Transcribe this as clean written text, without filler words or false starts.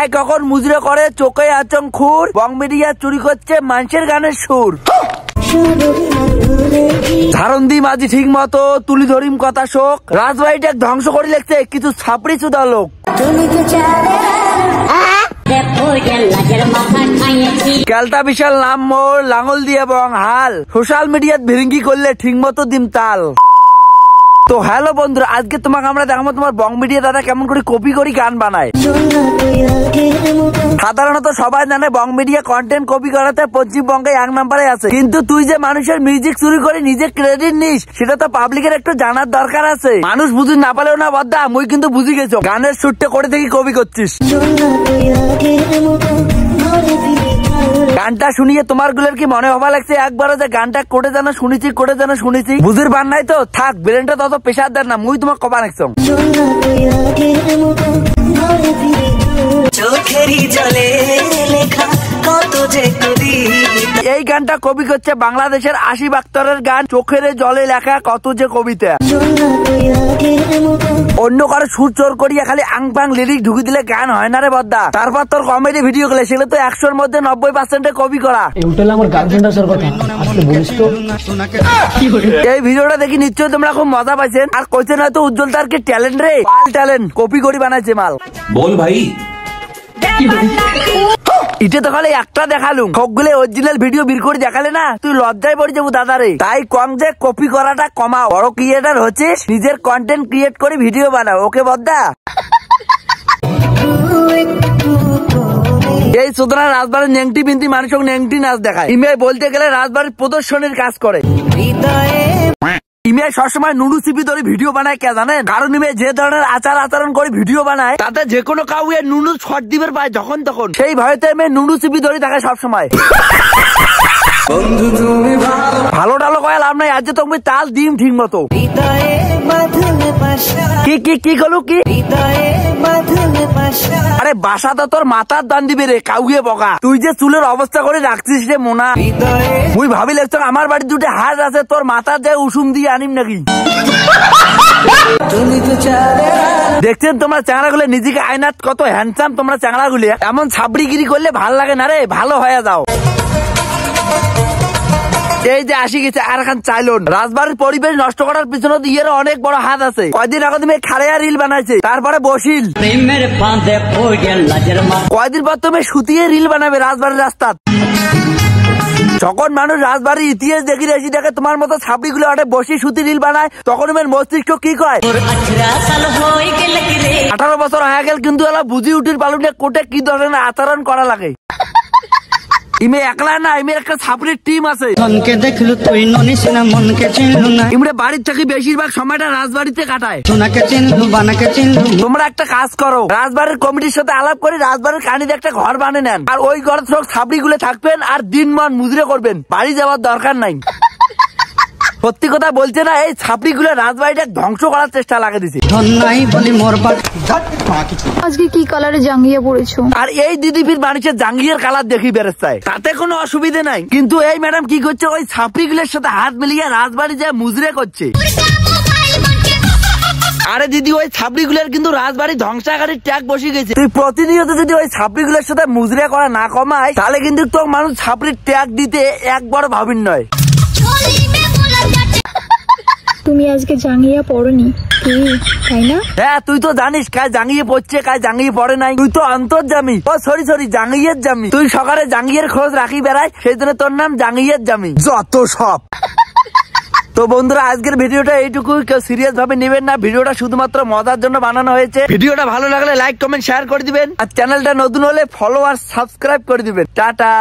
কায় কখন মুজরে করে চোখে আচং খুর, বং মিডিয়া চুরি করছে মানুষের গানের সুর। ধারণ দি মাঝি ঠিক মতো তুলি ধরিম কথা শোক, রাজবাড়িটা ধ্বংস করে লেগছে কিছু ছাপড়ি চুদা লোক। ক্যালটা বিশাল নাম মোর, লাঙল দিয়ে বং হাল, সোশ্যাল মিডিয়াত ভিরিঙ্গি করলে ঠিক মতো দিম তাল। তো হ্যালো বন্ধুরা, আজকে তোমাকে আমরা দেখাবো তোমার বং মিডিয়া দাদা কেমন করে কপি করি গান বানায়। সাধারণত সবাই জানে বং মিডিয়া কন্টেন্ট কপি করাতে পশ্চিমবঙ্গে 1 নম্বরে আছে, কিন্তু তুই যে মানুষের মিউজিক চুরি করে নিজে ক্রেডিট নিস সেটা তো পাবলিকের একটু জানার দরকার আছে। মানুষ বুঝি না পালেও না বদ্দা, মুই কিন্তু বুঝি গেছো গানের সুরটা করে থেকে কপি করছিস। গানটা শুনিয়ে তোমার গুলোর কি মনে হবা লাগছে একবারও যে গানটা কোটে যেন শুনেছি বুঝির বান নাই তো থাক, ব্রেনটা তত প্রেশার দেন না, মুই তোমার কবা রাখছ। এই গানটা কবি করছে বাংলাদেশের আশিক আক্তারের গান চোখের জলে লেখা কত যে কবিতা। অন্য কারো সুর চোর করিয়া খালি আং পাং লিরিক ঢুকি দিলে গান হয় না রে বদ্দা। তারপর তোর কমেডি ভিডিও গুলো সেগুলো তো 100-র মধ্যে 90% কপি করা। এই ভিডিওটা দেখি নিশ্চয়ই তোমরা খুব মজা পাইছেন, আর কইছে না তো উজ্জ্বল তার কি ট্যালেন্ট রে, পাল ট্যালেন্ট, কপি করি বানাইছে মাল। বল ভাই ইটা তো খালি একটা দেখালুম, সবগুলো অরিজিনাল ভিডিও বের করে দেখালে না তুই লজ্জায় পড়ে যাবো দাদা রে। তাই কম যে কপি করাটা কমাও, বড় ক্রিয়েটার হচ্ছিস নিজের কন্টেন্ট ক্রিয়েট করে ভিডিও বানাও, ওকে বদ্দা। এই সুতরা রাজবাড়ির নেংটি বিনতি মানুষক নেংটি নাচ দেখায়, ইমেল বলতে গেলে রাজবাড়ির প্রদর্শনীর কাজ করে। ইমে সবসময় নুডু চিপি ধরে ভিডিও বানায় কে জানেন? কারণ ইমে যে ধরনের আচার আচরণ করে ভিডিও বানায় তাতে যে কোনো কাউকে নুডু শর্ট দিবের পায় যখন তখন, সেই ভয়তে ইমে নুডু চিপি ধরে থাকে সবসময়। ভালো টালো কয়া লাভ নাই, আজ তুমি তাল দিম ঠিক মতো। কি গলু কি? আরে বাসা তো তোর মাথার দান দিবে রে কাউকে বকা, তুই যে চুলের অবস্থা করে রাখছিস রে মোনা। তুই ভাবি লাগছ আমার বাড়ির দুটো হাড় আছে, তোর মাথার যায় উষুম দিয়ে আনিম নাকি? দেখছেন তোমরা চ্যাংড়া গুলো নিজেকে আয়নাত কত হ্যান্ডসাম, তোমরা চ্যাংড়া গুলি এমন ছাবড়িগিরি করলে ভাল লাগে না রে, ভালো হয়ে যাও। এই যে আসি গেছে আর এখন চাইলন, রাজবাড়ির পরিবেশ নষ্ট করার পিছনে ইয়ের অনেক বড় হাত আছে। কয়দিন আগে তুমি খাড়িয়া রিল বানাইছে, তারপরে বসিল, কয়দিন পর তুমি সুতিয়ে রিল বানাবে রাজবাড়ির রাস্তা। যখন মানুষ রাজবাড়ির ইতিহাস দেখি এসে দেখে তোমার মতো ছাপড়ি গুলো বসি সুতি রিল বানায়, তখন এর মস্তিষ্ক কি কয় 18 বছর হয়ে গেল কিন্তু এলা বুঝি উঠির পালুনে কোটে কি ধরনের আচরণ করা লাগে। ইমে একলা না, ইমের একটা ছাপড়ির টিম আছে। ইমরে বাড়ির থেকে বেশিরভাগ সময়টা রাজবাড়িতে কাটায়। তোমরা একটা কাজ করো, রাজবাড়ির কমিটির সাথে আলাপ করে রাজবাড়ির কানিতে একটা ঘর বানিয়ে নেন, আর ওই ঘর সব ছাপড়ি গুলো থাকবেন আর দিন মান মুজরে করবেন, বাড়ি যাওয়ার দরকার নাই। সত্যি কথা বলছে না, এই ছাপড়ি গুলো রাজবাড়িটা ধ্বংস করার চেষ্টা লাগে দিছে। আজকে কি কালারে জাঙ্গিয়া পড়েছো? আর এই দিদিপির মানুষের জাঙ্গিয়ার কালার দেখি বেরোচ্ছে, তাতে কোনো অসুবিধা নাই, কিন্তু এই ম্যাডাম কি করছে ওই ছাপড়ি গুলোর সাথে হাত মিলিয়ে রাজবাড়ি যায় মুজরে করছে। আরে দিদি ওই ছাপড়ি গুলোর কিন্তু রাজবাড়ি ধ্বংসাগারির ট্যাগ বসে গেছে। তুই প্রতিনিয়ত যদি ওই ছাপড়ি গুলোর সাথে মুজরে করা না কমায় তাহলে কিন্তু তোর মানুষ ছাপড়ির ট্যাগ দিতে একবার ভাবিন নয়। তুমি আজকে জাঙ্গিয়া পড়নি তাই না? হ্যাঁ তুই তো জানিস কাজ জাঙ্গিয়ে পড়ছে কাজ জাঙ্গিয়ে পড়ে নাই, তুই তো অন্তর্জামী। ও সরি জাঙ্গিয়ের জামি, তুই সকালে জাঙ্গিয়ের খোঁজ রাখি বেড়াই, সেই জন্য তোর নাম জাঙ্গিয়ের জামি যত সব। তো বন্ধুরা আজকের ভিডিওটা এইটুকু, কেউ সিরিয়াস ভাবে নেবেন না, ভিডিওটা শুধুমাত্র মজার জন্য বানানো হয়েছে। ভিডিওটা ভালো লাগলে লাইক কমেন্ট শেয়ার করে দিবেন, আর চ্যানেলটা নতুন হলে ফলো আর সাবস্ক্রাইব করে দিবেন। টাটা।